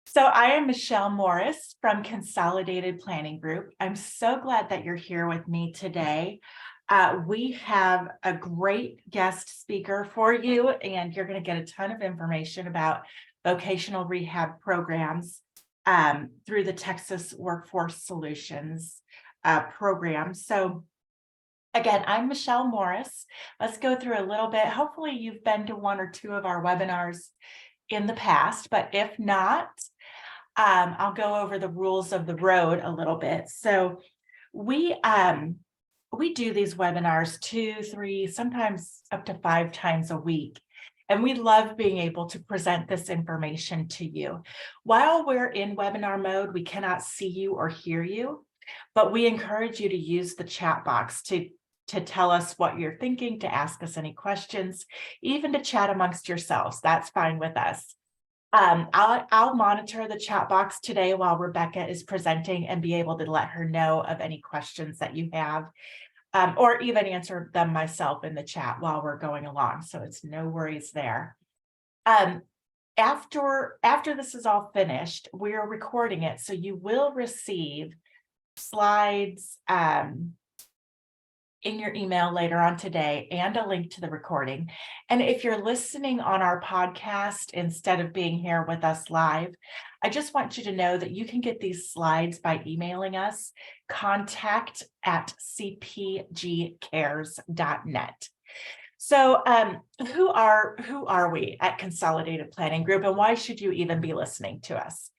So I am Michelle Morris from Consolidated Planning Group. I'm so glad that you're here with me today. We have a great guest speaker for you, and you're going to get a ton of information about vocational rehab programs through the Texas Workforce Solutions program. So again, I'm Michelle Morris. Let's go through a little bit. Hopefully you've been to one or two of our webinars in the past, but if not, I'll go over the rules of the road a little bit. So we do these webinars 2, 3, sometimes up to 5 times a week. And we love being able to present this information to you. While we're in webinar mode, we cannot see you or hear you, but we encourage you to use the chat box to tell us what you're thinking, to ask us any questions, even to chat amongst yourselves. That's fine with us. I'll monitor the chat box today while Rebecca is presenting and be able to let her know of any questions that you have, or even answer them myself in the chat while we're going along. So it's no worries there. After this is all finished, we're recording it, so you will receive slides in your email later on today and a link to the recording. And if you're listening on our podcast instead of being here with us live, I just want you to know that you can get these slides by emailing us, contact@cpgcares.net. So who are we at Consolidated Planning Group, and why should you even be listening to us?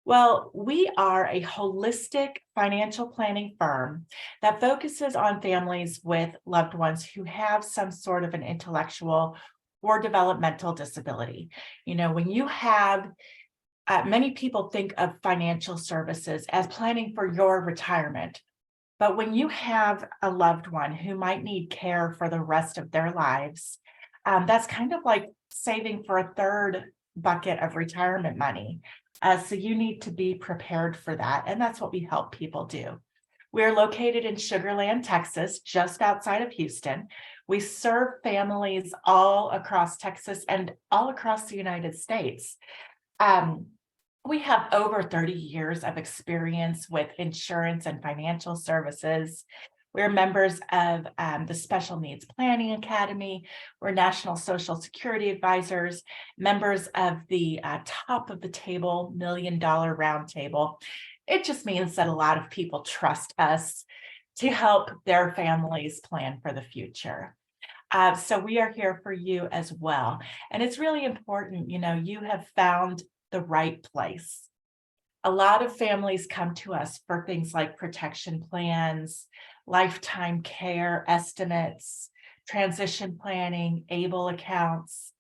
Well, we are a holistic financial planning firm that focuses on families with loved ones who have some sort of an intellectual or developmental disability. You know, when you have, many people think of financial services as planning for your retirement. But when you have a loved one who might need care for the rest of their lives, that's kind of like saving for a third bucket of retirement money. So you need to be prepared for that. And that's what we help people do. We're located in Sugar Land, Texas, just outside of Houston. We serve families all across Texas and all across the United States. We have over 30 years of experience with insurance and financial services. We're members of the Special Needs Planning Academy. We're National Social Security Advisors, members of the Top of the Table $1 Million Roundtable. It just means that a lot of people trust us to help their families plan for the future. So we are here for you as well. And it's really important, you know, you have found the right place. A lot of families come to us for things like protection plans, lifetime care estimates, transition planning, ABLE accounts,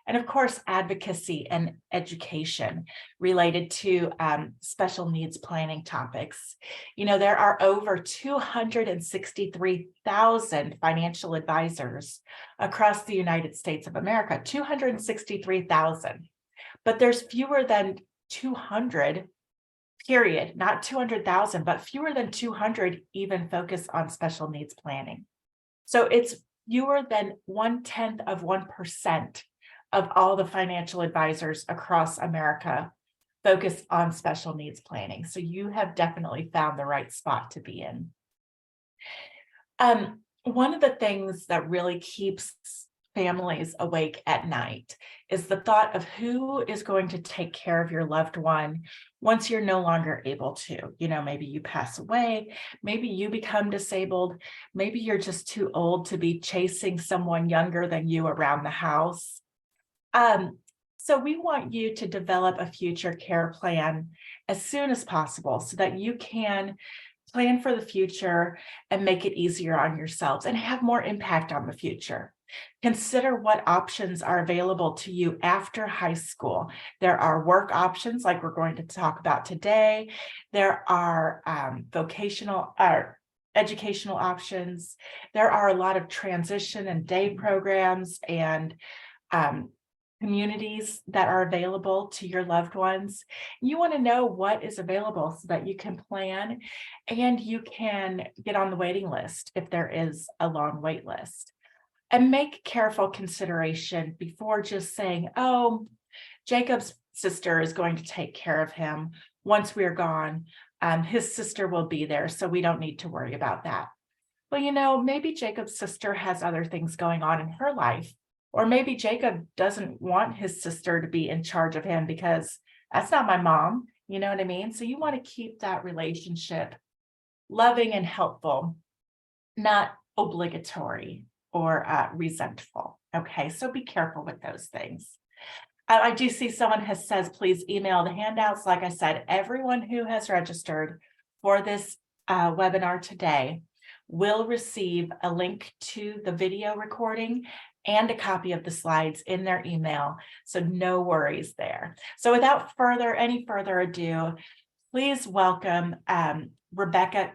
and of course, advocacy and education related to special needs planning topics. You know, there are over 263,000 financial advisors across the United States of America, 263,000, but there's fewer than 200, period, not 200,000, but fewer than 200 even focus on special needs planning. So it's fewer than 0.1% of all the financial advisors across America focus on special needs planning. So you have definitely found the right spot to be in. One of the things that really keeps families awake at night is the thought of who is going to take care of your loved one once you're no longer able to. You know, maybe you pass away, maybe you become disabled, maybe you're just too old to be chasing someone younger than you around the house. So we want you to develop a future care plan as soon as possible so that you can plan for the future and make it easier on yourselves and have more impact on the future. Consider what options are available to you after high school. There are work options like we're going to talk about today. There are vocational or educational options. There are a lot of transition and day programs and communities that are available to your loved ones. You want to know what is available so that you can plan and you can get on the waiting list if there is a long wait list. And make careful consideration before just saying, oh, Jacob's sister is going to take care of him once we're gone. His sister will be there, so we don't need to worry about that. Well, maybe Jacob's sister has other things going on in her life, or maybe Jacob doesn't want his sister to be in charge of him because that's not my mom. You know what I mean? So you want to keep that relationship loving and helpful, not obligatory or resentful. Okay, so be careful with those things. I do see someone says, please email the handouts. Like I said, everyone who has registered for this webinar today will receive a link to the video recording and a copy of the slides in their email. So no worries there. So without any further ado, please welcome Rebecca.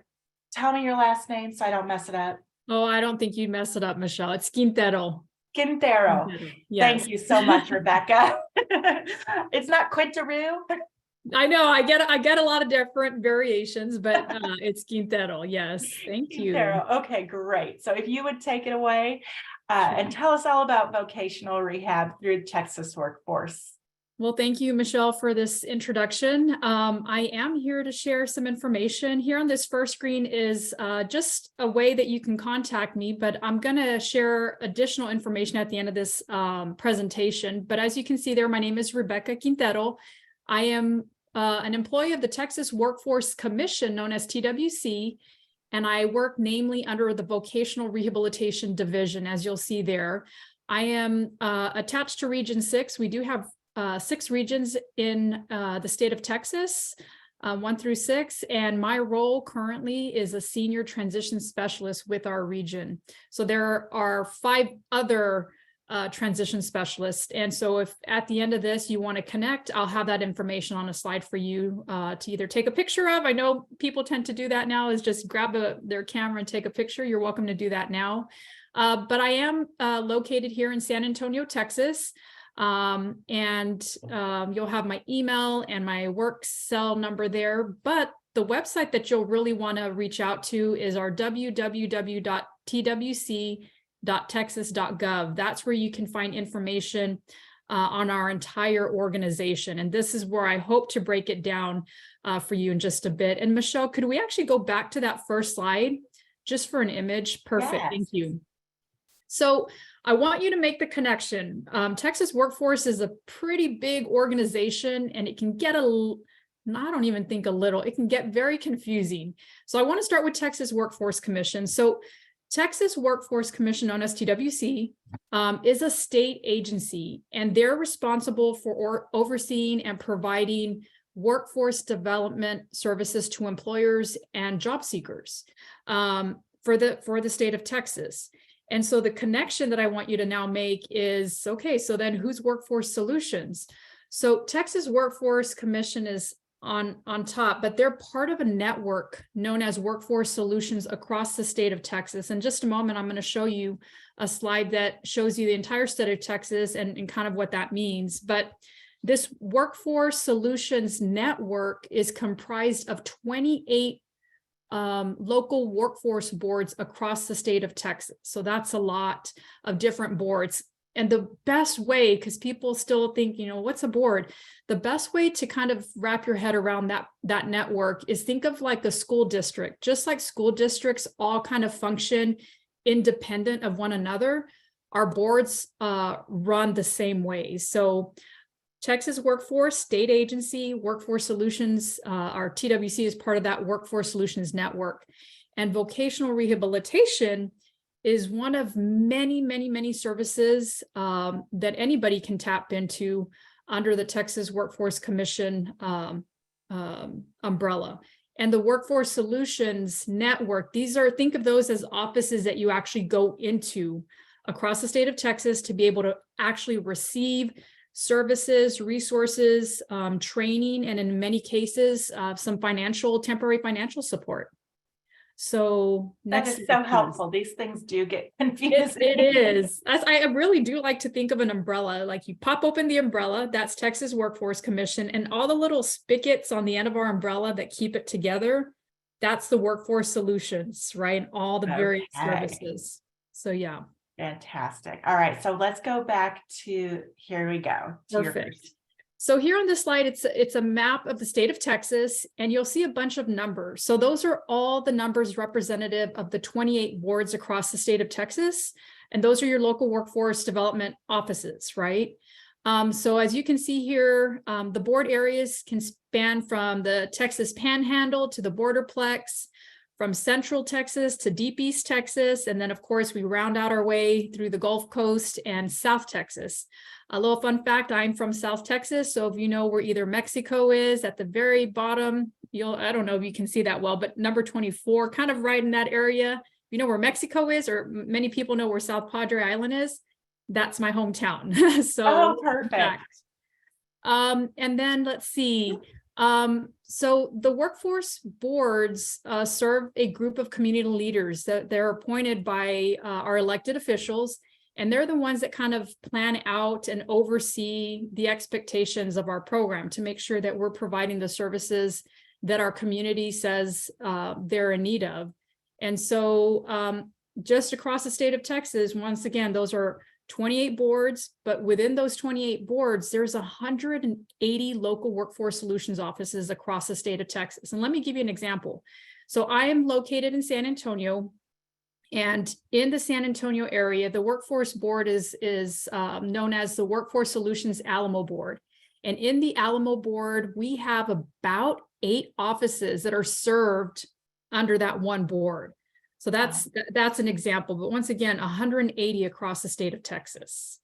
Tell me your last name so I don't mess it up. Oh, I don't think you'd mess it up, Michelle. It's Quintero. Quintero. Yes. Thank you so much, Rebecca. It's not Quinteru. I know I get a lot of different variations, but it's Quintero. Yes. Thank Quintero. you. Okay, great. So if you would take it away and tell us all about vocational rehab through Texas Workforce. Well, thank you, Michelle, for this introduction. I am here to share some information. Here on this first screen is just a way that you can contact me, but I'm going to share additional information at the end of this presentation. But as you can see there, my name is Rebecca Quintero. I am an employee of the Texas Workforce Commission, known as TWC, and I work namely under the Vocational Rehabilitation Division, as you'll see there. I am attached to Region 6. We do have 6 regions in the state of Texas, 1 through 6, and my role currently is a senior transition specialist with our region. So there are 5 other transition specialists, and so if at the end of this you want to connect, I'll have that information on a slide for you to either take a picture of. I know people tend to do that now, is just grab their camera and take a picture. You're welcome to do that now. But I am located here in San Antonio, Texas. You'll have my email and my work cell number there, but the website that you'll really want to reach out to is our www.twc.texas.gov. That's where you can find information on our entire organization. And this is where I hope to break it down for you in just a bit. And Michelle, could we actually go back to that first slide just for an image? Perfect. Yes. Thank you. So I want you to make the connection. Texas Workforce is a pretty big organization, and it can get it can get very confusing. So I want to start with Texas Workforce Commission. So Texas Workforce Commission, known as TWC, is a state agency, and they're responsible for overseeing and providing workforce development services to employers and job seekers for the state of Texas. And so the connection that I want you to now make is, okay, so then who's Workforce Solutions? So Texas Workforce Commission is on top, but they're part of a network known as Workforce Solutions across the state of Texas. In just a moment, I'm going to show you a slide that shows you the entire state of Texas and kind of what that means. But this Workforce Solutions network is comprised of 28 local workforce boards across the state of Texas. So that's a lot of different boards. And the best way, because people still think, what's a board? The best way to kind of wrap your head around that network is think of like a school district. Just like school districts all kind of function independent of one another, our boards run the same way. So Texas Workforce, state agency, Workforce Solutions, our TWC is part of that Workforce Solutions network. And vocational rehabilitation is one of many, many, many services that anybody can tap into under the Texas Workforce Commission umbrella. And the Workforce Solutions network, think of those as offices that you actually go into across the state of Texas to be able to actually receive services, resources, training, and in many cases, some temporary financial support. So that is so helpful. These things do get confusing. It is. I really do like to think of an umbrella. Like you pop open the umbrella, that's Texas Workforce Commission, and all the little spigots on the end of our umbrella that keep it together, that's the Workforce Solutions, right? And all the various services. So yeah. Fantastic. All right. So let's go back to, here we go. Perfect. So here on this slide, it's a map of the state of Texas, and you'll see a bunch of numbers. So those are all the numbers representative of the 28 boards across the state of Texas. And those are your local workforce development offices, right? So as you can see here, the board areas can span from the Texas Panhandle to the Borderplex, from Central Texas to Deep East Texas. And then of course, we round out our way through the Gulf Coast and South Texas. A little fun fact, I'm from South Texas. So if you know where either Mexico is at the very bottom, I don't know if you can see that well, but number 24, kind of right in that area. You know where Mexico is, or many people know where South Padre Island is. That's my hometown. So, Oh, perfect. And then let's see. So the workforce boards serve a group of community leaders that they're appointed by our elected officials, and they're the ones that kind of plan out and oversee the expectations of our program to make sure that we're providing the services that our community says they're in need of. And so just across the state of Texas, once again, those are 28 boards, but within those 28 boards, there's 180 local workforce solutions offices across the state of Texas. And let me give you an example. So I am located in San Antonio, and in the San Antonio area, the workforce board is known as the Workforce Solutions Alamo Board. And in the Alamo Board, we have about 8 offices that are served under that one board. So that's an example, but once again, 180 across the state of Texas.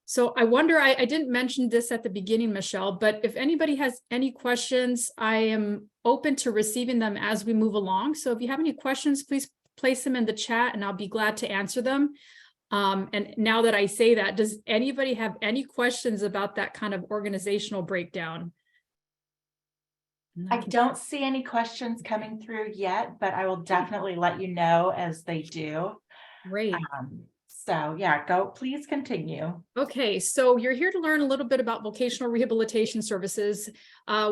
So I wonder, I didn't mention this at the beginning, Michelle, but if anybody has any questions, I am open to receiving them as we move along. So if you have any questions, please place them in the chat and I'll be glad to answer them. And now that I say that, does anybody have any questions about that kind of organizational breakdown? I don't see any questions coming through yet, but I will definitely let you know as they do. Great. So yeah, please continue. Okay, so you're here to learn a little bit about vocational rehabilitation services.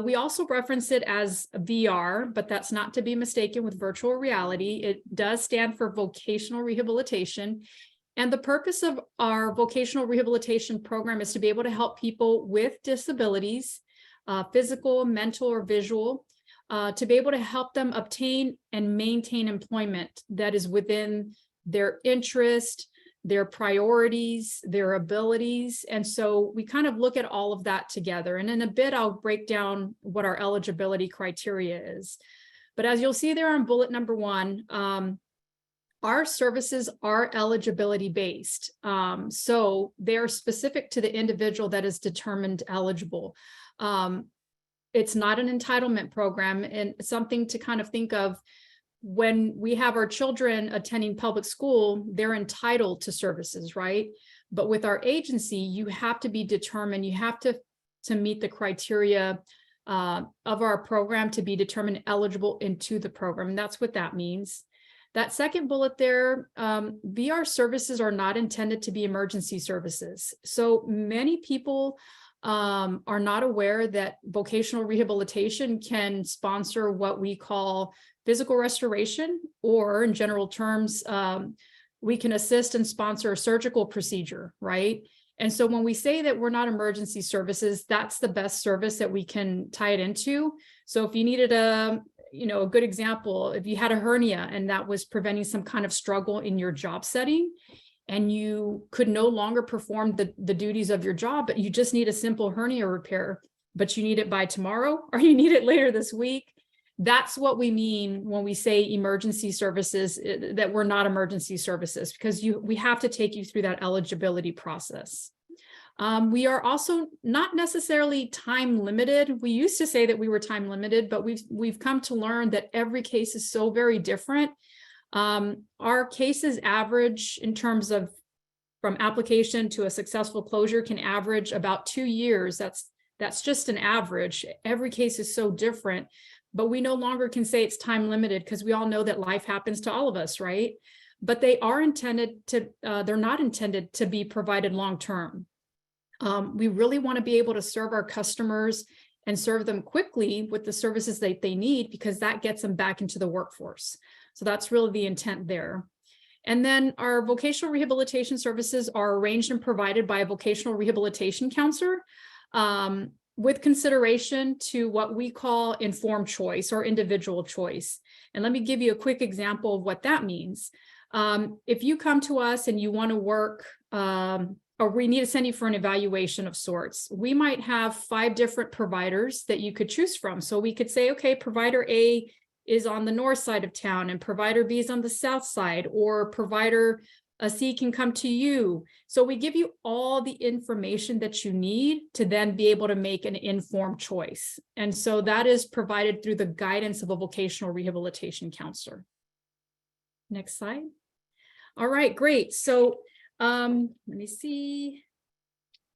We also reference it as VR, but that's not to be mistaken with virtual reality. It does stand for vocational rehabilitation. And the purpose of our vocational rehabilitation program is to be able to help people with disabilities, physical, mental, or visual, to be able to help them obtain and maintain employment that is within their interest, their priorities, their abilities. And so we kind of look at all of that together. And in a bit, I'll break down what our eligibility criteria is. But as you'll see there on bullet number 1, our services are eligibility based. So they are specific to the individual that is determined eligible. It's not an entitlement program, and something to kind of think of when we have our children attending public school, they're entitled to services, right? But with our agency, you have to be determined, you have to meet the criteria of our program to be determined eligible into the program. And that's what that means. That second bullet there, VR services are not intended to be emergency services. So many people are not aware that vocational rehabilitation can sponsor what we call physical restoration, or in general terms, we can assist and sponsor a surgical procedure, right? And so when we say that we're not emergency services, that's the best service that we can tie it into. So if you needed a good example, if you had a hernia and that was preventing some kind of struggle in your job setting, and you could no longer perform the duties of your job, but you just need a simple hernia repair, but you need it by tomorrow, or you need it later this week. That's what we mean when we say emergency services, that we're not emergency services, because we have to take you through that eligibility process. We are also not necessarily time limited. We used to say that we were time limited, but we've come to learn that every case is so very different. Our cases average in terms of from application to a successful closure can average about 2 years. That's just an average. Every case is so different, but we no longer can say it's time limited because we all know that life happens to all of us, right? But they are intended to, they're not intended to be provided long-term. We really want to be able to serve our customers and serve them quickly with the services that they need, because that gets them back into the workforce. So that's really the intent there. And then our vocational rehabilitation services are arranged and provided by a vocational rehabilitation counselor. with consideration to what we call informed choice or individual choice. And let me give you a quick example of what that means. If you come to us and you want to work, or we need to send you for an evaluation of sorts, we might have 5 different providers that you could choose from. So we could say, okay, provider A is on the north side of town and provider B is on the south side, or provider C can come to you. So we give you all the information that you need to then be able to make an informed choice. And so that is provided through the guidance of a vocational rehabilitation counselor. Next slide. All right, great. So let me see.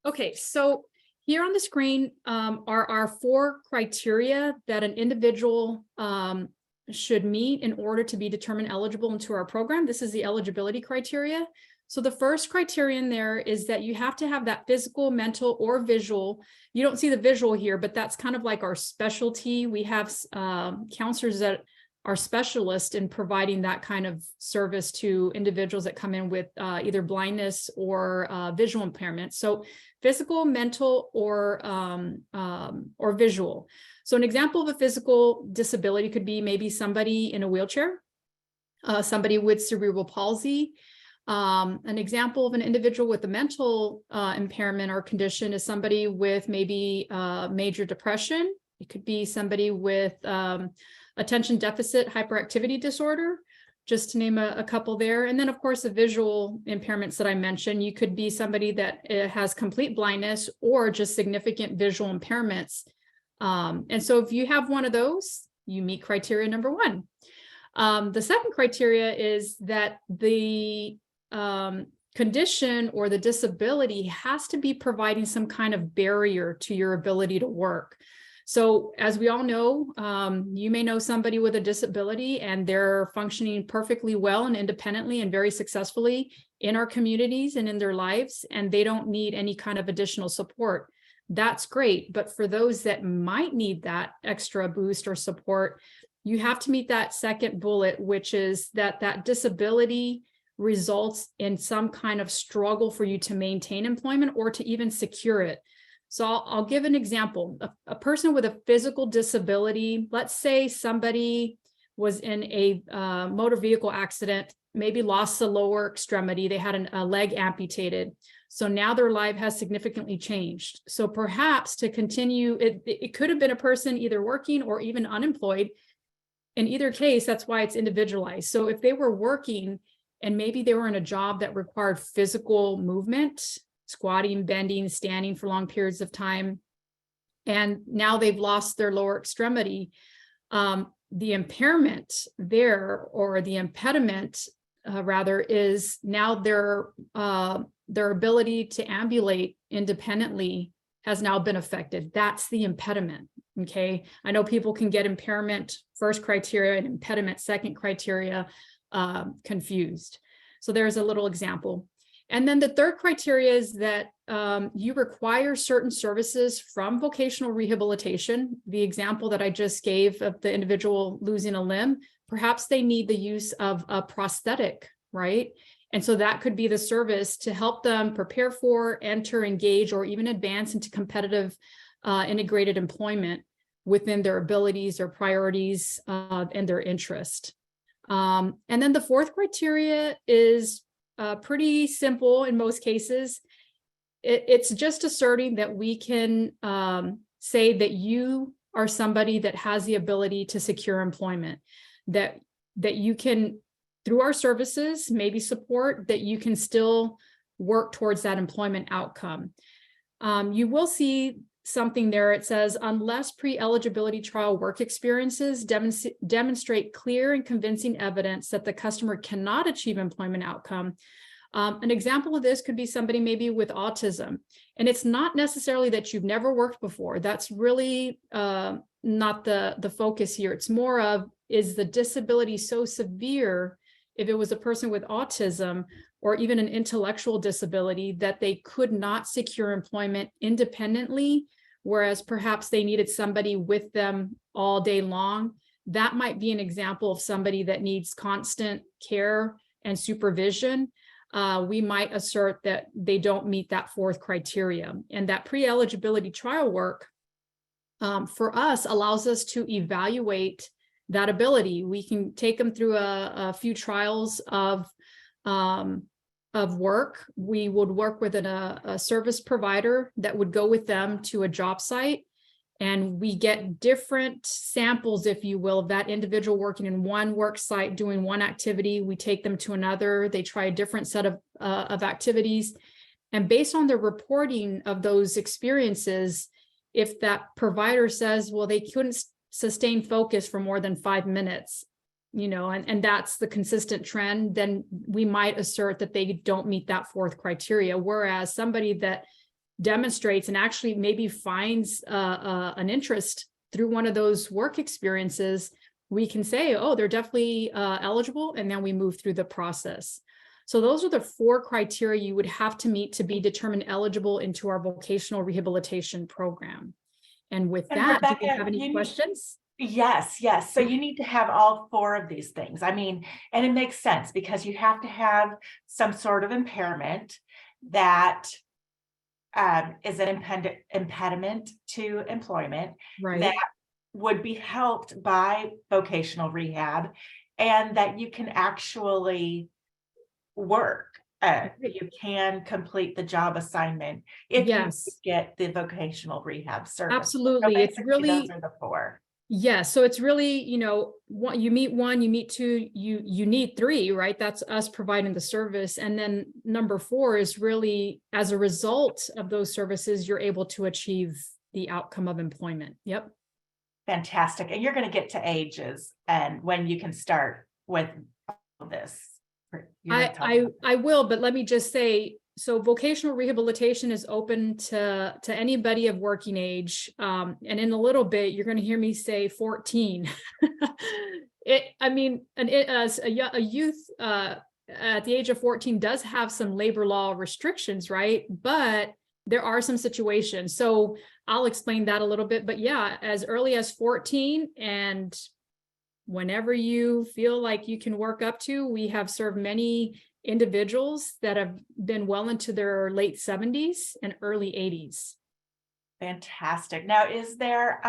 Okay, so here on the screen are our 4 criteria that an individual should meet in order to be determined eligible into our program. This is the eligibility criteria. So the first criterion there is that you have to have that physical, mental, or visual. You don't see the visual here, but that's kind of like our specialty. We have counselors that are specialists in providing that kind of service to individuals that come in with either blindness or visual impairment. So physical, mental, or visual. So an example of a physical disability could be maybe somebody in a wheelchair, somebody with cerebral palsy. An example of an individual with a mental impairment or condition is somebody with maybe major depression. It could be somebody with attention deficit hyperactivity disorder, just to name a couple there. And then, of course, the visual impairments that I mentioned, you could be somebody that has complete blindness or just significant visual impairments. And so if you have one of those, you meet criteria number 1. The second criteria is that the condition or the disability has to be providing some kind of barrier to your ability to work. So as we all know, you may know somebody with a disability and they're functioning perfectly well and independently and very successfully in our communities and in their lives, and they don't need any kind of additional support. That's great. But for those that might need that extra boost or support, you have to meet that second bullet, which is that disability results in some kind of struggle for you to maintain employment or to even secure it. So I'll give an example. A person with a physical disability, let's say somebody was in a motor vehicle accident, maybe lost the lower extremity, they had a leg amputated. So now their life has significantly changed. So perhaps to continue, it could have been a person either working or even unemployed. In either case, that's why it's individualized. So if they were working and maybe they were in a job that required physical movement, squatting, bending, standing for long periods of time, and now they've lost their lower extremity, the impairment there, or the impediment rather, is now their ability to ambulate independently has now been affected. That's the impediment. Okay, I know people can get impairment first criteria and impediment second criteria confused. So there's a little example. And then the third criteria is that you require certain services from vocational rehabilitation. The example that I just gave of the individual losing a limb, perhaps they need the use of a prosthetic, right? And so that could be the service to help them prepare for, enter, engage, or even advance into competitive integrated employment within their abilities, their priorities, and their interest. And then the fourth criteria is pretty simple in most cases. It's just asserting that we can say that you are somebody that has the ability to secure employment, that you can, through our services, maybe support, that you can still work towards that employment outcome. You will see something there. It says, unless pre-eligibility trial work experiences demonstrate clear and convincing evidence that the customer cannot achieve employment outcome. An example of this could be somebody maybe with autism. And it's not necessarily that you've never worked before. That's really not the focus here. It's more of, is the disability so severe, if it was a person with autism or even an intellectual disability, that they could not secure employment independently, whereas perhaps they needed somebody with them all day long. That might be an example of somebody that needs constant care and supervision. we might assert that they don't meet that fourth criteria. And that pre-eligibility trial work for us allows us to evaluate that ability. We can take them through a few trials of work. We would work with a service provider that would go with them to a job site. And we get different samples, if you will, of that individual working in one work site, doing one activity. We take them to another. They try a different set of activities. And based on the reporting of those experiences, if that provider says, well, they couldn't sustain focus for more than 5 minutes, and that's the consistent trend, then we might assert that they don't meet that fourth criteria. Whereas somebody that demonstrates and actually maybe finds an interest through one of those work experiences, we can say, oh, they're definitely eligible, and then we move through the process. So those are the 4 criteria you would have to meet to be determined eligible into our vocational rehabilitation program. And with that, Rebecca, do you have any questions? Yes. So you need to have all 4 of these things. I mean, and it makes sense because you have to have some sort of impairment that is an impediment to employment, Right. that would be helped by vocational rehab, and that you can actually work. You can complete the job assignment if Yes. you get the vocational rehab service. Absolutely. So It's really, those are the 4. yeah. So it's really, you meet 1, you meet 2, you need 3, right? That's us providing the service. And then number 4 is really, as a result of those services, you're able to achieve the outcome of employment. Yep. Fantastic. And you're going to get to ages and when you can start with all this. I will, but let me just say, so vocational rehabilitation is open to anybody of working age. And in a little bit, you're going to hear me say 14. As a youth at the age of 14 does have some labor law restrictions, right? But there are some situations. So I'll explain that a little bit. But yeah, as early as 14 and whenever you feel like you can work up to, we have served many individuals that have been well into their late 70s and early 80s. Fantastic. Now, is there,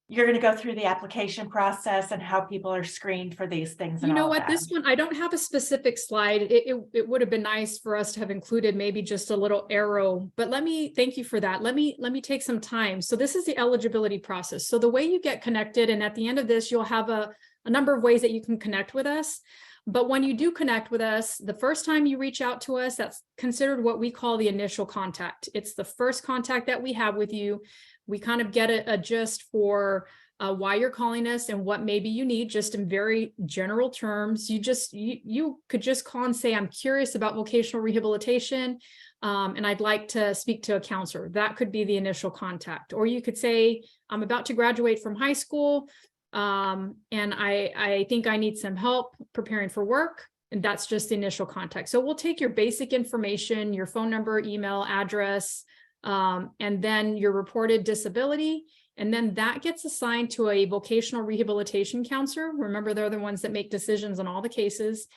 you're going to go through the application process and how people are screened for these things? And You know all what, that? this one, I don't have a specific slide. It would have been nice for us to have included maybe just a little arrow, but thank you for that. Let me take some time. So this is the eligibility process. So the way you get connected, and at the end of this, you'll have a number of ways that you can connect with us. But when you do connect with us, the first time you reach out to us, that's considered what we call the initial contact. It's the first contact that we have with you. We kind of get a gist for why you're calling us and what maybe you need, just in very general terms. You could just call and say, I'm curious about vocational rehabilitation, and I'd like to speak to a counselor. That could be the initial contact. Or you could say, I'm about to graduate from high school, and I think I need some help preparing for work. And that's just the initial contact. So we'll take your basic information, your phone number, email, address, and then your reported disability. And then that gets assigned to a vocational rehabilitation counselor. Remember, they're the ones that make decisions on all the cases.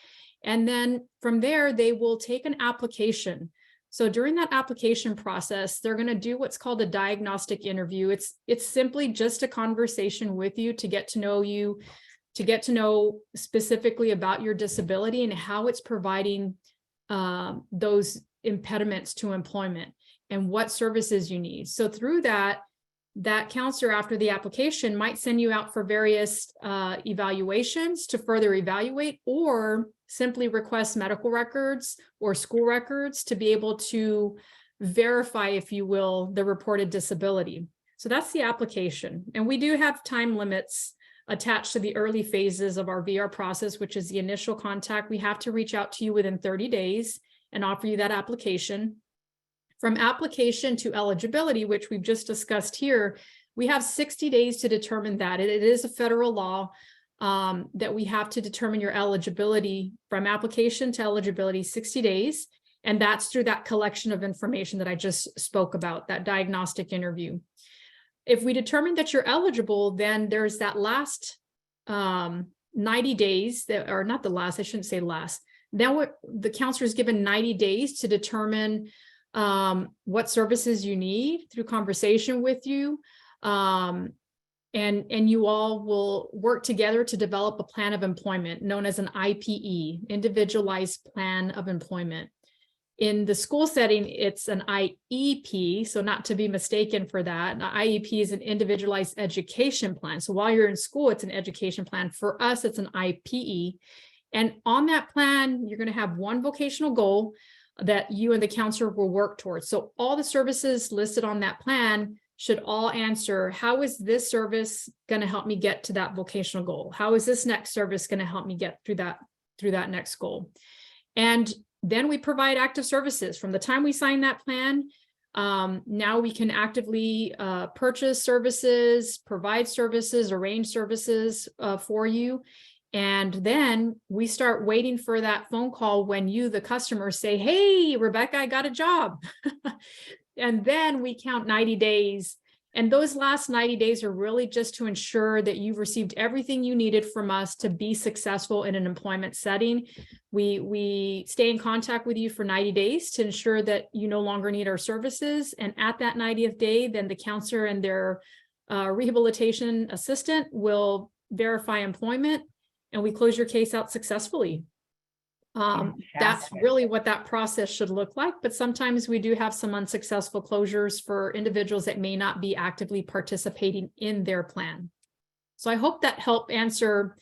And then from there, they will take an application. So during that application process, they're going to do what's called a diagnostic interview. It's simply just a conversation with you to get to know you, to get to know specifically about your disability and how it's providing those impediments to employment and what services you need. So through that counselor, after the application, might send you out for various evaluations to further evaluate, or simply request medical records or school records to be able to verify, if you will, the reported disability. So that's the application. And we do have time limits attached to the early phases of our VR process, which is the initial contact. We have to reach out to you within 30 days and offer you that application. From application to eligibility, which we've just discussed here, we have 60 days to determine that. It is a federal law that we have to determine your eligibility from application to eligibility, 60 days. And that's through that collection of information that I just spoke about, that diagnostic interview. If we determine that you're eligible, then there's that last 90 days, or not the last, I shouldn't say last, Then the counselor is given 90 days to determine what services you need through conversation with you. And you all will work together to develop a plan of employment known as an IPE, Individualized Plan of Employment. In the school setting, it's an IEP, so not to be mistaken for that. An IEP is an individualized education plan. So while you're in school, it's an education plan. For us, it's an IPE. And on that plan, you're going to have one vocational goal that you and the counselor will work towards. So all the services listed on that plan should all answer, how is this service going to help me get to that vocational goal? How is this next service going to help me get through that next goal? And then we provide active services from the time we sign that plan. Now we can actively purchase services, provide services, arrange services for you. And then we start waiting for that phone call when you, the customer, say, hey, Rebecca, I got a job. And then we count 90 days. And those last 90 days are really just to ensure that you've received everything you needed from us to be successful in an employment setting. We stay in contact with you for 90 days to ensure that you no longer need our services. And at that 90th day, then the counselor and their rehabilitation assistant will verify employment, and we close your case out successfully. That's really what that process should look like. But sometimes we do have some unsuccessful closures for individuals that may not be actively participating in their plan. So I hope that helped answer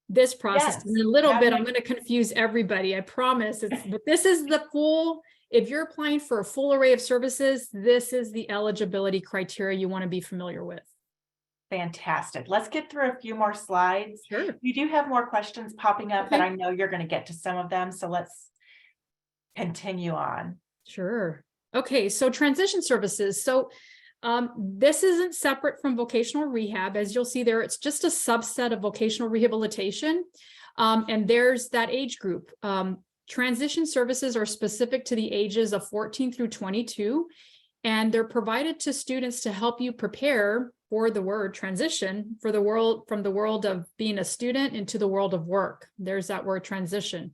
this process. Yes, In a little bit, I'm going to confuse everybody, I promise. But this is the full, if you're applying for a full array of services, this is the eligibility criteria you want to be familiar with. Fantastic. Let's get through a few more slides. Sure. You do have more questions popping up, Okay. but I know you're going to get to some of them. So let's continue on. Sure. Okay, so transition services. So this isn't separate from vocational rehab. As you'll see there, it's just a subset of vocational rehabilitation. And there's that age group. Transition services are specific to the ages of 14 through 22, and they're provided to students to help you prepare for the word transition, for the world, from the world of being a student into the world of work. There's that word transition.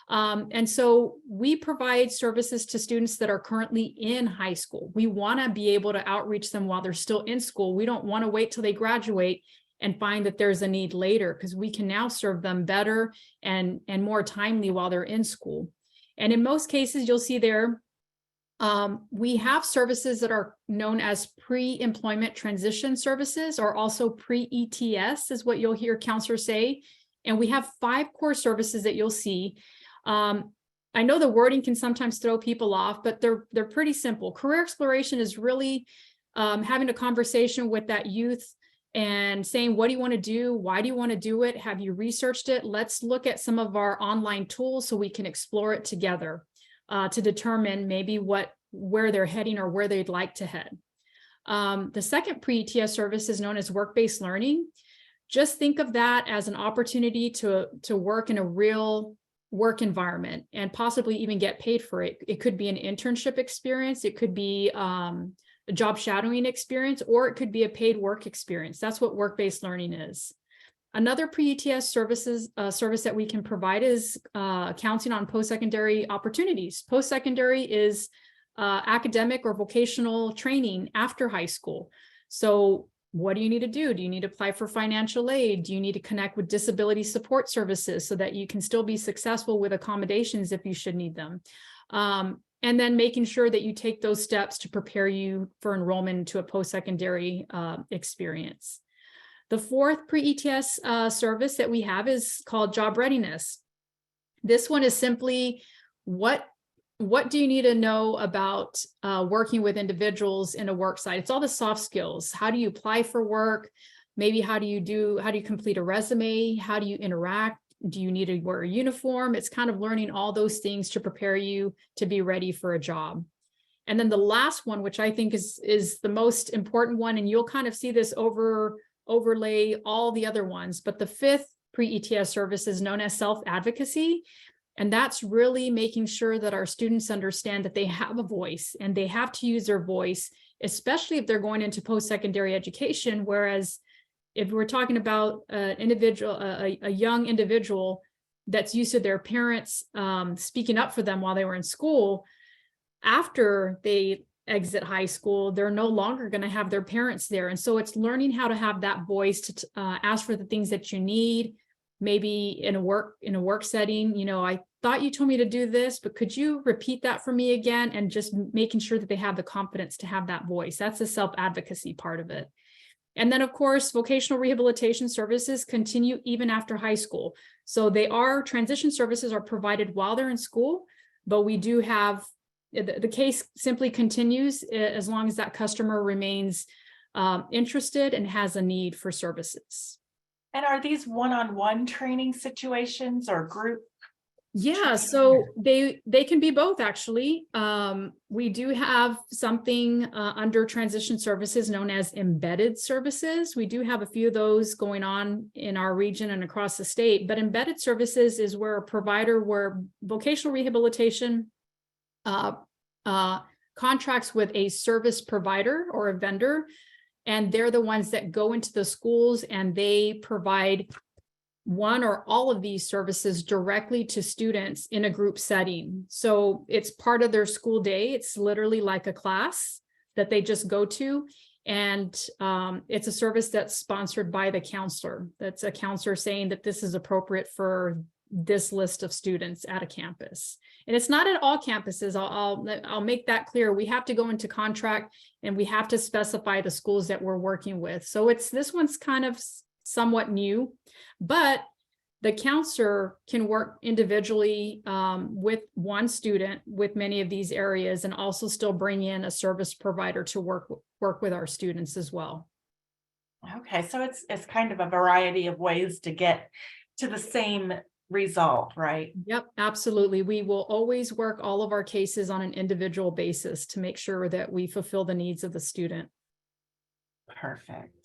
And so we provide services to students that are currently in high school. We want to be able to outreach them while they're still in school. We don't want to wait till they graduate and find that there's a need later, because we can now serve them better and more timely while they're in school. And in most cases, you'll see there, we have services that are known as pre-employment transition services, or also pre-ETS is what you'll hear counselors say. And we have 5 core services that you'll see. I know the wording can sometimes throw people off, but they're pretty simple. Career exploration is really having a conversation with that youth and saying, what do you want to do? Why do you want to do it? Have you researched it? Let's look at some of our online tools so we can explore it together. To determine maybe where they're heading or where they'd like to head. The second pre-ETS service is known as work-based learning. Just think of that as an opportunity to work in a real work environment and possibly even get paid for it. It could be an internship experience, it could be a job shadowing experience, or it could be a paid work experience. That's what work-based learning is. Another pre-ETS service that we can provide is counseling on post-secondary opportunities. Post-secondary is academic or vocational training after high school. So what do you need to do? Do you need to apply for financial aid? Do you need to connect with disability support services so that you can still be successful with accommodations if you should need them? And then making sure that you take those steps to prepare you for enrollment into a post-secondary experience. The fourth pre-ETS service that we have is called job readiness. This one is simply what do you need to know about working with individuals in a work site? It's all the soft skills. How do you apply for work? Maybe how do you complete a resume? How do you interact? Do you need to wear a uniform? It's kind of learning all those things to prepare you to be ready for a job. And then the last one, which I think is the most important one, and you'll kind of see this overlay all the other ones, but the fifth pre-ETS service is known as self-advocacy. And that's really making sure that our students understand that they have a voice and they have to use their voice, especially if they're going into post-secondary education. Whereas if we're talking about an individual, a young individual, that's used to their parents speaking up for them while they were in school, after they exit high school, they're no longer going to have their parents there. And so it's learning how to have that voice to ask for the things that you need, maybe in a work setting. You know, I thought you told me to do this, but could you repeat that for me again? And just making sure that they have the confidence to have that voice. That's the self-advocacy part of it. And then, of course, vocational rehabilitation services continue even after high school. So transition services are provided while they're in school, but we do have, the case simply continues as long as that customer remains interested and has a need for services. And are these one-on-one training situations or group? Yeah, so they can be both, actually. We do have something under transition services known as embedded services. We do have a few of those going on in our region and across the state, but embedded services is where vocational rehabilitation contracts with a service provider or a vendor, and they're the ones that go into the schools and they provide one or all of these services directly to students in a group setting. So it's part of their school day. It's literally like a class that they just go to. And it's a service that's sponsored by the counselor. That's a counselor saying that this is appropriate for this list of students at a campus. And it's not at all campuses. I'll make that clear. We have to go into contract and we have to specify the schools that we're working with. So this one's kind of somewhat new, but the counselor can work individually with one student with many of these areas, and also still bring in a service provider to work with our students as well. Okay, so it's kind of a variety of ways to get to the same result, right? Yep, absolutely. We will always work all of our cases on an individual basis to make sure that we fulfill the needs of the student. Perfect.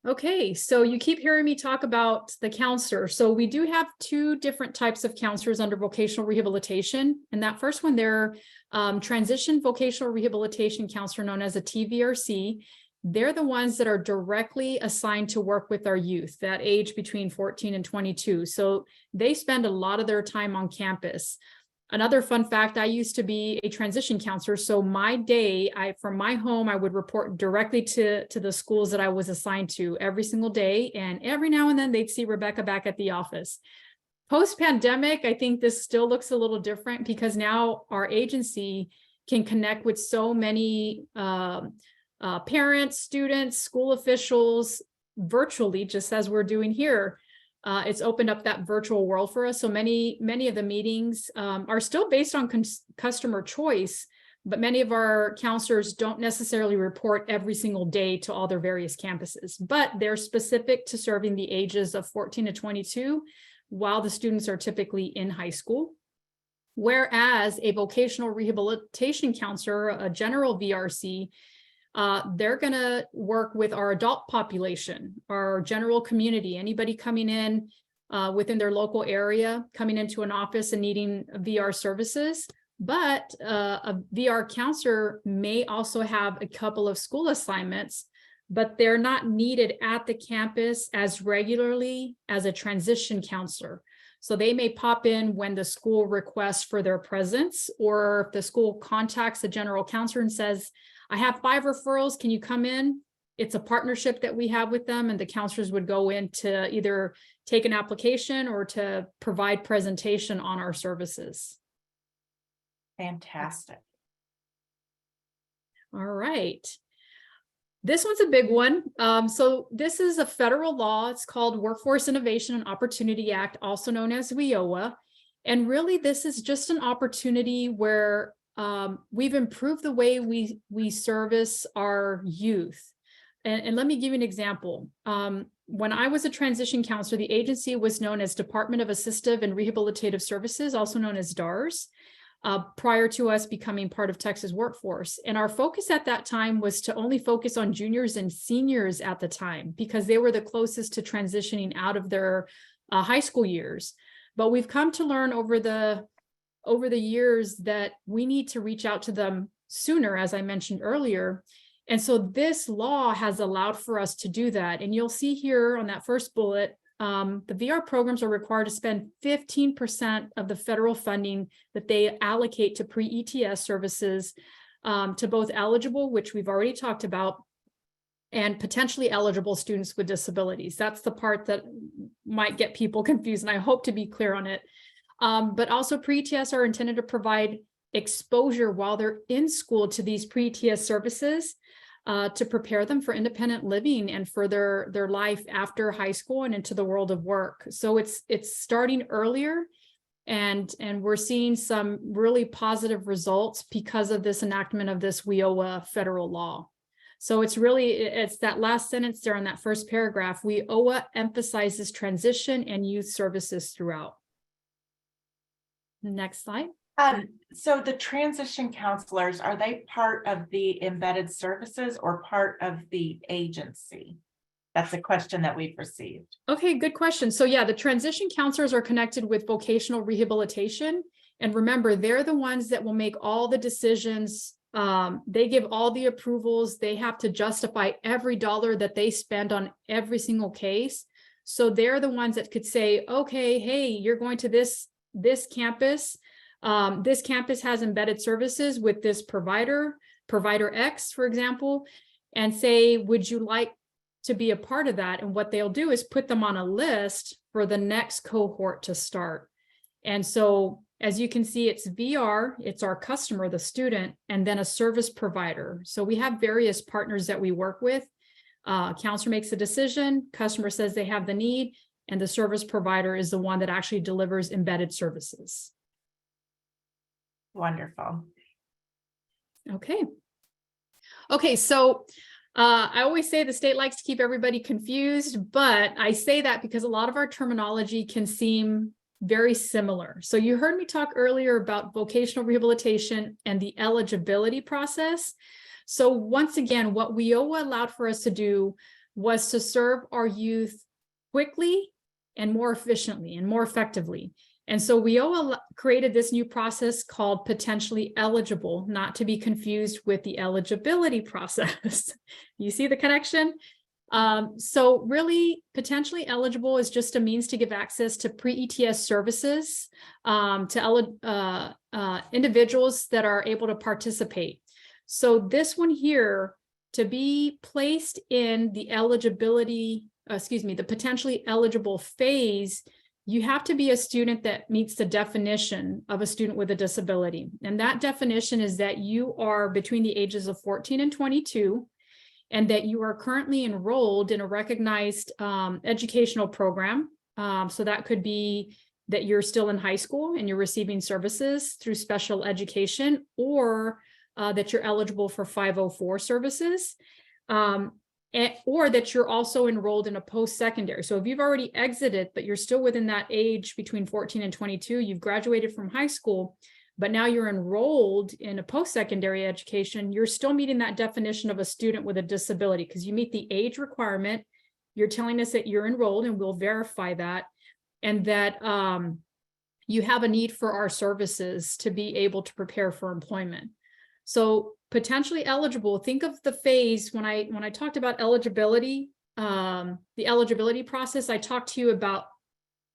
Okay, so you keep hearing me talk about the counselor. So we do have two different types of counselors under vocational rehabilitation. And that first one there, transition vocational rehabilitation counselor, known as a TVRC. They're the ones that are directly assigned to work with our youth, that age between 14 and 22. So they spend a lot of their time on campus. Another fun fact, I used to be a transition counselor. So my day, from my home, I would report directly to the schools that I was assigned to every single day. And every now and then they'd see Rebecca back at the office. Post-pandemic, I think this still looks a little different because now our agency can connect with so many parents, students, school officials virtually, just as we're doing here. It's opened up that virtual world for us. So many of the meetings are still based on customer choice, but many of our counselors don't necessarily report every single day to all their various campuses, but they're specific to serving the ages of 14 to 22 while the students are typically in high school. Whereas a vocational rehabilitation counselor, a general VRC, they're going to work with our adult population, our general community, anybody coming in within their local area, coming into an office and needing VR services. But a VR counselor may also have a couple of school assignments, but they're not needed at the campus as regularly as a transition counselor. So they may pop in when the school requests for their presence, or if the school contacts the general counselor and says, I have 5 referrals, can you come in? It's a partnership that we have with them, and the counselors would go in to either take an application or to provide presentation on our services. Fantastic. All right. This one's a big one. So this is a federal law. It's called Workforce Innovation and Opportunity Act, also known as WIOA. And really, this is just an opportunity where we've improved the way we service our youth. And let me give you an example. When I was a transition counselor, the agency was known as Department of Assistive and Rehabilitative Services, also known as DARS, prior to us becoming part of Texas Workforce. And our focus at that time was to only focus on juniors and seniors at the time, because they were the closest to transitioning out of their high school years. But we've come to learn over the years that we need to reach out to them sooner, as I mentioned earlier. And so this law has allowed for us to do that. And you'll see here on that first bullet, the VR programs are required to spend 15% of the federal funding that they allocate to pre-ETS services to both eligible, which we've already talked about, and potentially eligible students with disabilities. That's the part that might get people confused, and I hope to be clear on it. But also pre-ETS are intended to provide exposure while they're in school to these pre-ETS services to prepare them for independent living and for their life after high school and into the world of work. So it's starting earlier, and we're seeing some really positive results because of this enactment of this WIOA federal law. So it's that last sentence there in that first paragraph. WIOA emphasizes transition and youth services throughout. Next slide. So the transition counselors, are they part of the embedded services or part of the agency? That's a question that we've received. Okay, good question. So yeah, the transition counselors are connected with vocational rehabilitation. And remember, they're the ones that will make all the decisions. They give all the approvals. They have to justify every dollar that they spend on every single case. So they're the ones that could say, okay, hey, you're going to this campus. This campus has embedded services with this provider X, for example, and say, would you like to be a part of that? And what they'll do is put them on a list for the next cohort to start. And so, as you can see, it's VR, it's our customer, the student, and then a service provider. So we have various partners that we work with. Counselor makes a decision, customer says they have the need, and the service provider is the one that actually delivers embedded services. Wonderful. Okay, so I always say the state likes to keep everybody confused, but I say that because a lot of our terminology can seem very similar. So you heard me talk earlier about vocational rehabilitation and the eligibility process. So once again, what WIOA allowed for us to do was to serve our youth quickly and more efficiently and more effectively. And so WIOA created this new process called potentially eligible, not to be confused with the eligibility process. You see the connection? So really, potentially eligible is just a means to give access to pre-ETS services to individuals that are able to participate. So this one here, to be placed in the the potentially eligible phase, you have to be a student that meets the definition of a student with a disability. And that definition is that you are between the ages of 14 and 22, and that you are currently enrolled in a recognized educational program. So that could be that you're still in high school and you're receiving services through special education, or that you're eligible for 504 services. Or that you're also enrolled in a post-secondary. So if you've already exited, but you're still within that age between 14 and 22, you've graduated from high school, but now you're enrolled in a post-secondary education, you're still meeting that definition of a student with a disability because you meet the age requirement. You're telling us that you're enrolled, and we'll verify that, and that you have a need for our services to be able to prepare for employment. So potentially eligible, think of the phase when I talked about eligibility, the eligibility process, I talked to you about,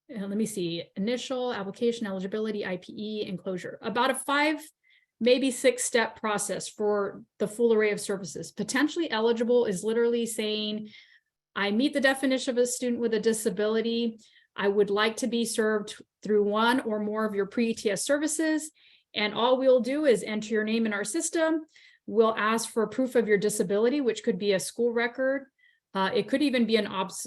let me see, initial application, eligibility, IPE, and closure, about a 5, maybe 6-step process for the full array of services. Potentially eligible is literally saying, I meet the definition of a student with a disability. I would like to be served through one or more of your pre-ETS services. And all we'll do is enter your name in our system. We'll ask for proof of your disability, which could be a school record. It could even be an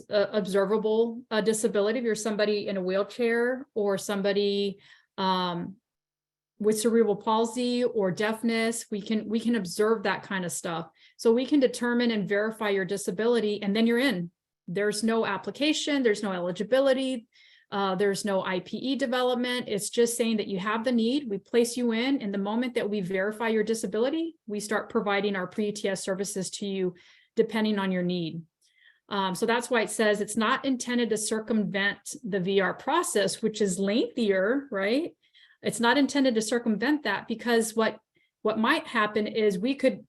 observable disability if you're somebody in a wheelchair or somebody with cerebral palsy or deafness. We can observe that kind of stuff. So we can determine and verify your disability, and then you're in. There's no application, there's no eligibility. There's no IPE development. It's just saying that you have the need. We place you in, and the moment that we verify your disability, we start providing our pre-ETS services to you depending on your need. So that's why it says it's not intended to circumvent the VR process, which is lengthier, right? It's not intended to circumvent that, because what might happen is we could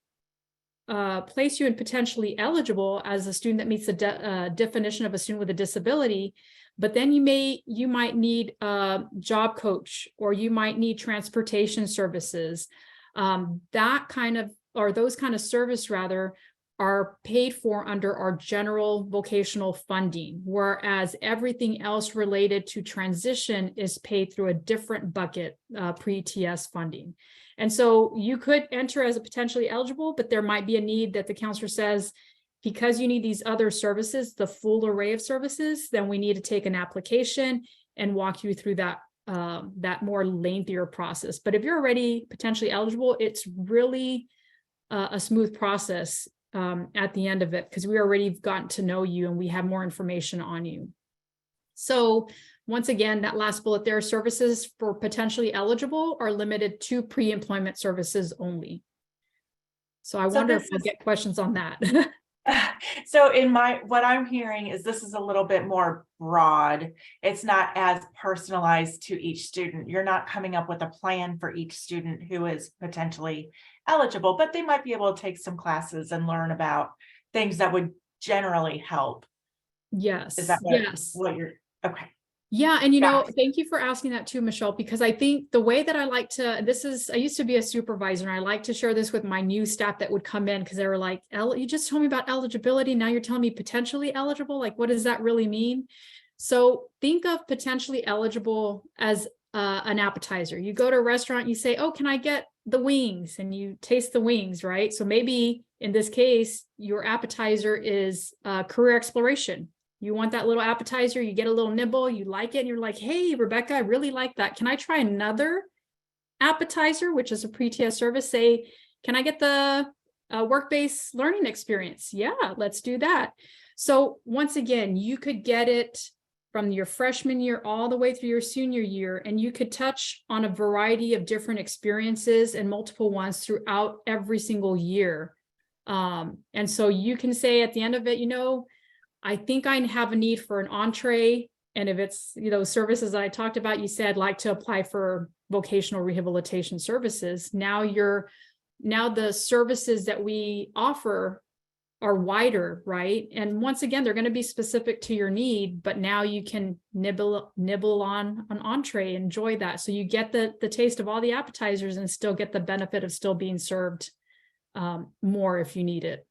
place you in potentially eligible as a student that meets the definition of a student with a disability, but then you might need a job coach, or you might need transportation services. That kind of, or those kind of service rather, are paid for under our general vocational funding, whereas everything else related to transition is paid through a different bucket, pre-TS funding. And so you could enter as a potentially eligible, but there might be a need that the counselor says, because you need these other services, the full array of services, then we need to take an application and walk you through that more lengthier process. But if you're already potentially eligible, it's really a smooth process at the end of it, because we already gotten to know you and we have more information on you. So once again, that last bullet there, services for potentially eligible are limited to pre-employment services only. So I wonder if we'll get questions on that. So what I'm hearing is this is a little bit more broad. It's not as personalized to each student. You're not coming up with a plan for each student who is potentially eligible, but they might be able to take some classes and learn about things that would generally help. Yes. Is that what you're, okay. Yeah. And, thank you for asking that too, Michelle, because I think the way that I like to, I used to be a supervisor, and I like to share this with my new staff that would come in, because they were like, you just told me about eligibility. Now you're telling me potentially eligible. Like, what does that really mean? So think of potentially eligible as an appetizer. You go to a restaurant, you say, oh, can I get the wings? And you taste the wings, right? So maybe in this case, your appetizer is career exploration. You want that little appetizer, you get a little nibble, you like it, and you're like, hey, Rebecca, I really like that. Can I try another appetizer, which is a pre-TS service? Say, can I get the work-based learning experience? Yeah, let's do that. So once again, you could get it from your freshman year all the way through your senior year, and you could touch on a variety of different experiences and multiple ones throughout every single year. And so you can say at the end of it, I think I have a need for an entree. And if it's, services that I talked about, you said, I'd like to apply for vocational rehabilitation services. Now the services that we offer are wider, right? And once again, they're going to be specific to your need, but now you can nibble on an entree, enjoy that. So you get the taste of all the appetizers and still get the benefit of still being served more if you need it.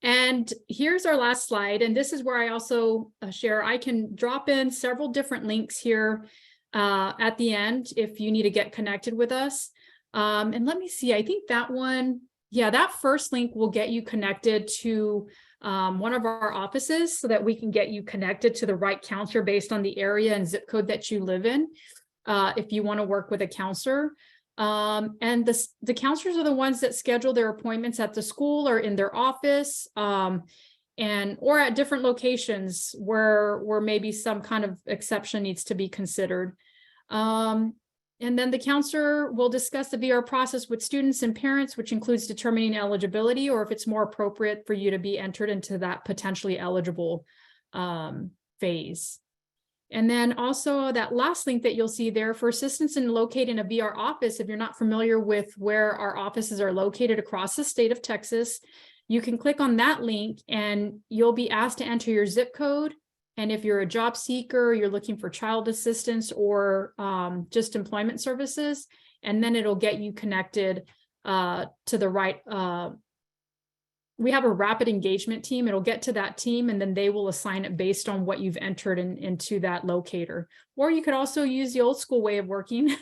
And here's our last slide. And this is where I also share, I can drop in several different links here at the end if you need to get connected with us. And let me see, I think that one, that first link will get you connected to one of our offices so that we can get you connected to the right counselor based on the area and zip code that you live in, if you want to work with a counselor. And the counselors are the ones that schedule their appointments at the school or in their office, or at different locations where maybe some kind of exception needs to be considered. And then the counselor will discuss the VR process with students and parents, which includes determining eligibility, or if it's more appropriate for you to be entered into that potentially eligible phase. And then also that last link that you'll see there for assistance in locating a VR office. If you're not familiar with where our offices are located across the state of Texas, you can click on that link and you'll be asked to enter your zip code. And if you're a job seeker, you're looking for child assistance or just employment services, and then it'll get you connected to the right. We have a rapid engagement team. It'll get to that team and then they will assign it based on what you've entered into that locator. Or you could also use the old school way of working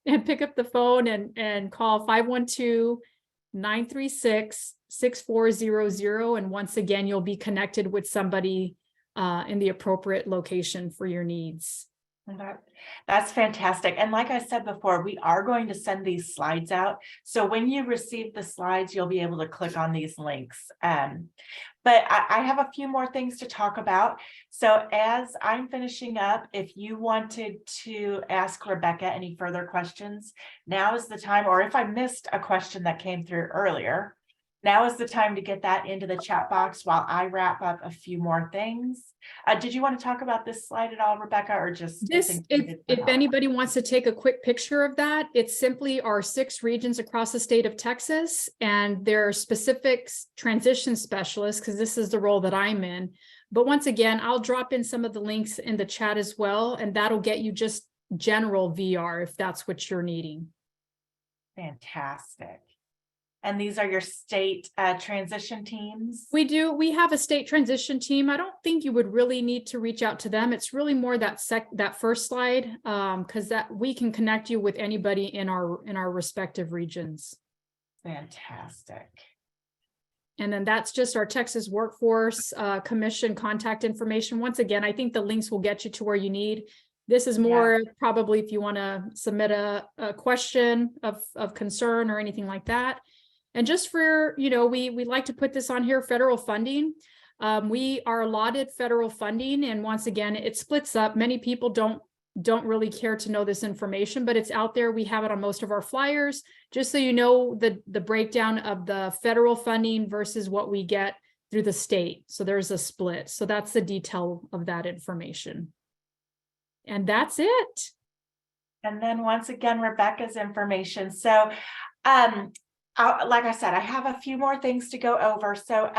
and pick up the phone and call 512-936-6400. And once again, you'll be connected with somebody in the appropriate location for your needs. That's fantastic. And like I said before, we are going to send these slides out. So when you receive the slides, you'll be able to click on these links. But I have a few more things to talk about. So as I'm finishing up, if you wanted to ask Rebecca any further questions, now is the time. Or if I missed a question that came through earlier, Now is the time to get that into the chat box while I wrap up a few more things. Did you want to talk about this slide at all, Rebecca, or just This, if anybody wants to take a quick picture of that, it's simply our 6 regions across the state of Texas, and there are specific transition specialists, because this is the role that I'm in. But once again, I'll drop in some of the links in the chat as well, and that'll get you just general VR if that's what you're needing. Fantastic. And these are your state transition teams? We do. We have a state transition team. I don't think you would really need to reach out to them. It's really more that first slide, because that we can connect you with anybody in our respective regions. Fantastic. And then that's just our Texas Workforce Commission contact information. Once again, I think the links will get you to where you need. This is more probably if you want to submit a question of concern or anything like that. And just for, we like to put this on here, federal funding. We are allotted federal funding. And once again, it splits up. Many people don't really care to know this information, but it's out there. We have it on most of our flyers, just so you know the breakdown of the federal funding versus what we get through the state. So there's a split. So that's the detail of that information. And that's it. And then once again, Rebecca's information. So, like I said, I have a few more things to go over. So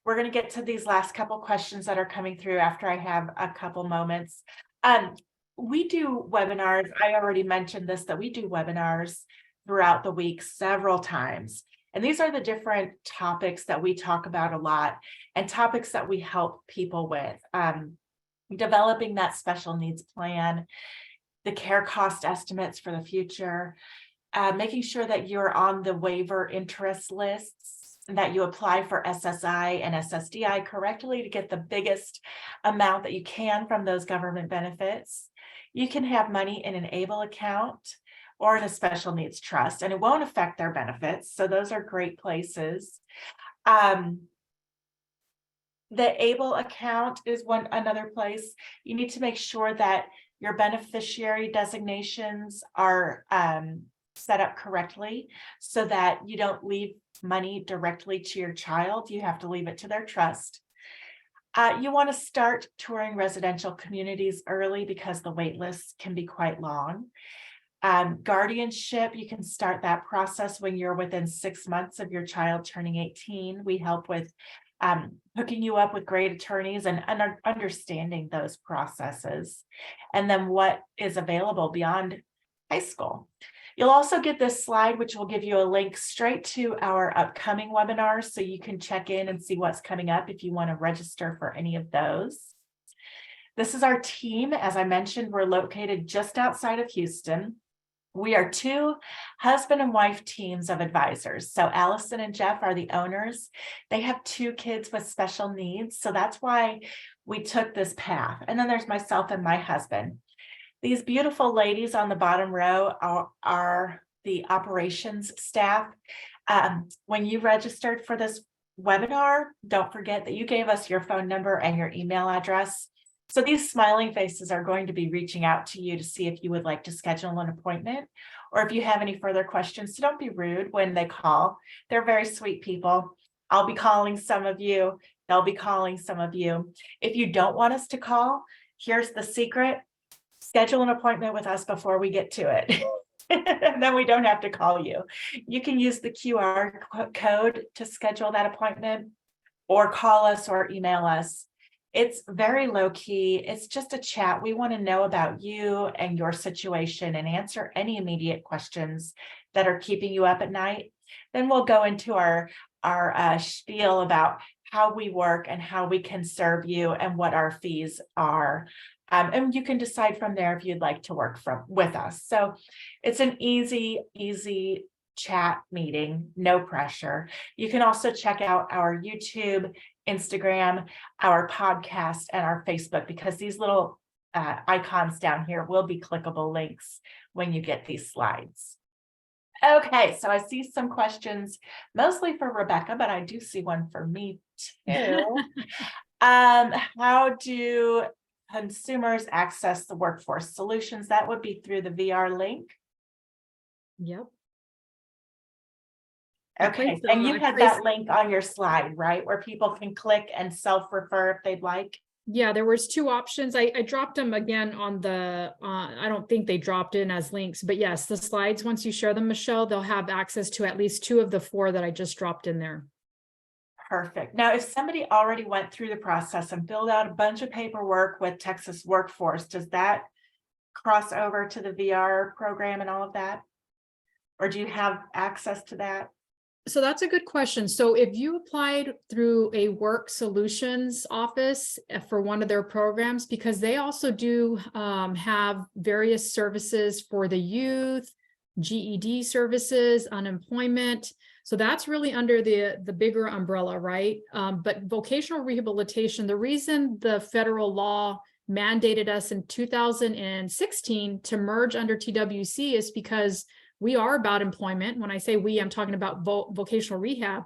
we're going to get to these last couple questions that are coming through after I have a couple moments. We do webinars. I already mentioned this, that we do webinars throughout the week several times. And these are the different topics that we talk about a lot and topics that we help people with. Developing that special needs plan, the care cost estimates for the future, making sure that you're on the waiver interest lists, and that you apply for SSI and SSDI correctly to get the biggest amount that you can from those government benefits. You can have money in an ABLE account or in a special needs trust, and it won't affect their benefits. So those are great places. The ABLE account is another place. You need to make sure that your beneficiary designations are set up correctly so that you don't leave money directly to your child. You have to leave it to their trust. You want to start touring residential communities early because the wait lists can be quite long. Guardianship, you can start that process when you're within 6 months of your child turning 18. We help with hooking you up with great attorneys and understanding those processes, and then what is available beyond high school. You'll also get this slide, which will give you a link straight to our upcoming webinars, so you can check in and see what's coming up if you want to register for any of those. This is our team. As I mentioned, we're located just outside of Houston. We are 2 husband and wife teams of advisors. So Allison and Jeff are the owners. They have 2 kids with special needs. So that's why we took this path. And then there's myself and my husband. These beautiful ladies on the bottom row are the operations staff. When you registered for this webinar, don't forget that you gave us your phone number and your email address. So these smiling faces are going to be reaching out to you to see if you would like to schedule an appointment or if you have any further questions. So don't be rude when they call. They're very sweet people. I'll be calling some of you. They'll be calling some of you. If you don't want us to call, here's the secret. Schedule an appointment with us before we get to it. And then we don't have to call you. You can use the QR code to schedule that appointment or call us or email us. It's very low key. It's just a chat. We want to know about you and your situation and answer any immediate questions that are keeping you up at night. Then we'll go into our spiel about how we work and how we can serve you and what our fees are. And you can decide from there if you'd like to work with us. So it's an easy chat meeting, no pressure. You can also check out our YouTube, Instagram, our podcast, and our Facebook, because these little icons down here will be clickable links when you get these slides. Okay, so I see some questions, mostly for Rebecca, but I do see one for me too. How do consumers access the workforce solutions? That would be through the VR link. Yep. Okay, and you had that link on your slide, right? Where people can click and self-refer if they'd like. Yeah, there was two options. I dropped them again on the, I don't think they dropped in as links, but yes, the slides, once you share them, Michelle, they'll have access to at least 2 of the 4 that I just dropped in there. Perfect. Now, if somebody already went through the process and filled out a bunch of paperwork with Texas Workforce, does that cross over to the VR program and all of that? Or do you have access to that? So that's a good question. So if you applied through a work solutions office for one of their programs, because they also do have various services for the youth, GED services, unemployment. So that's really under the bigger umbrella, right? But vocational rehabilitation, the reason the federal law mandated us in 2016 to merge under TWC is because we are about employment. When I say we, I'm talking about vocational rehab,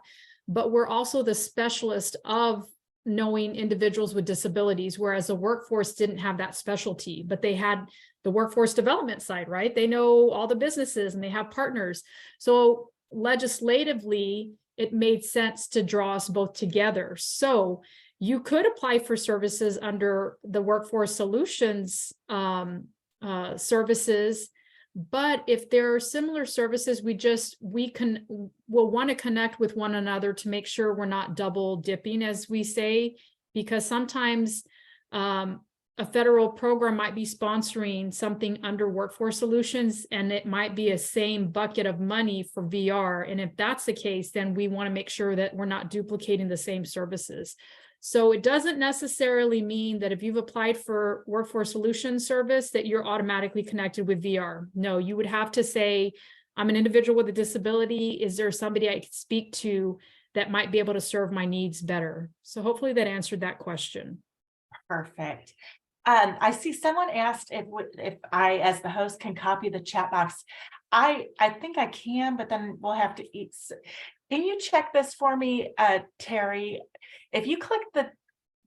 but we're also the specialist of knowing individuals with disabilities, whereas the workforce didn't have that specialty, but they had the workforce development side, right? They know all the businesses and they have partners. So legislatively, it made sense to draw us both together. So you could apply for services under the workforce solutions services. But if there are similar services, we'll want to connect with one another to make sure we're not double dipping, as we say, because sometimes a federal program might be sponsoring something under workforce solutions, and it might be a same bucket of money for VR. And if that's the case, then we want to make sure that we're not duplicating the same services. So it doesn't necessarily mean that if you've applied for workforce solutions service that you're automatically connected with VR. No, you would have to say, I'm an individual with a disability. Is there somebody I could speak to that might be able to serve my needs better? So hopefully that answered that question. Perfect. I see someone asked if I, as the host, can copy the chat box. I think I can, but then we'll have to eat. Can you check this for me, Terry? If you click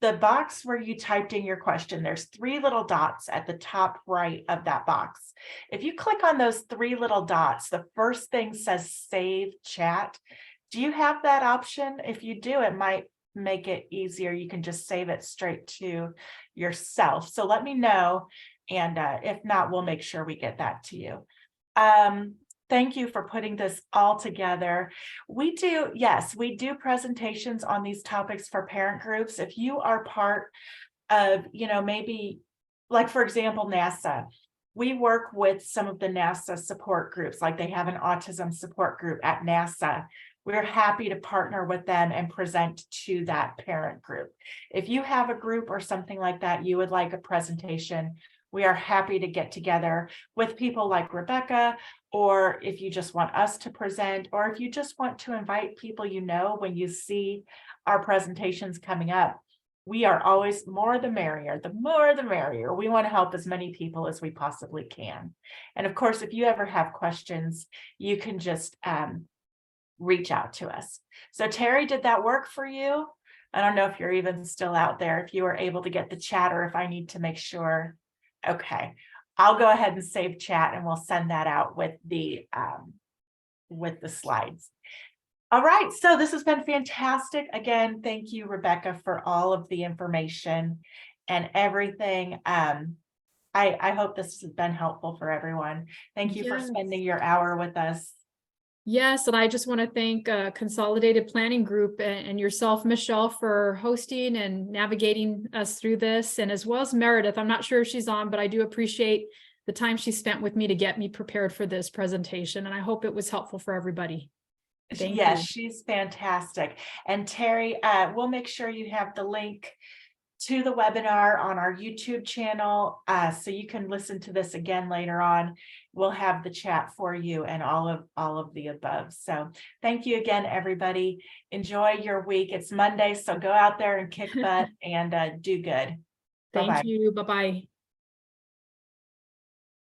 the box where you typed in your question, there's 3 little dots at the top right of that box. If you click on those 3 little dots, the first thing says save chat. Do you have that option? If you do, it might make it easier. You can just save it straight to yourself. So let me know. And if not, we'll make sure we get that to you. Thank you for putting this all together. We do presentations on these topics for parent groups. If you are part of, maybe like, for example, NASA, we work with some of the NASA support groups, like they have an autism support group at NASA. We're happy to partner with them and present to that parent group. If you have a group or something like that, you would like a presentation, we are happy to get together with people like Rebecca, or if you just want us to present, or if you just want to invite people when you see our presentations coming up. We are always more the merrier. The more the merrier. We want to help as many people as we possibly can. And of course, if you ever have questions, you can just reach out to us. So Terry, did that work for you? I don't know if you're even still out there, if you were able to get the chat, or if I need to make sure. Okay, I'll go ahead and save chat and we'll send that out with the slides. All right, so this has been fantastic. Again, thank you, Rebecca, for all of the information and everything. I hope this has been helpful for everyone. Thank you for spending your hour with us. Yes, and I just want to thank Consolidated Planning Group and yourself, Michelle, for hosting and navigating us through this, and as well as Meredith. I'm not sure if she's on, but I do appreciate the time she spent with me to get me prepared for this presentation, and I hope it was helpful for everybody. Thank you. She's fantastic. And Terry, we'll make sure you have the link to the webinar on our YouTube channel, so you can listen to this again later on. We'll have the chat for you and all of the above. So thank you again, everybody. Enjoy your week. It's Monday, so go out there and kick butt and do good. Thank you. Bye-bye.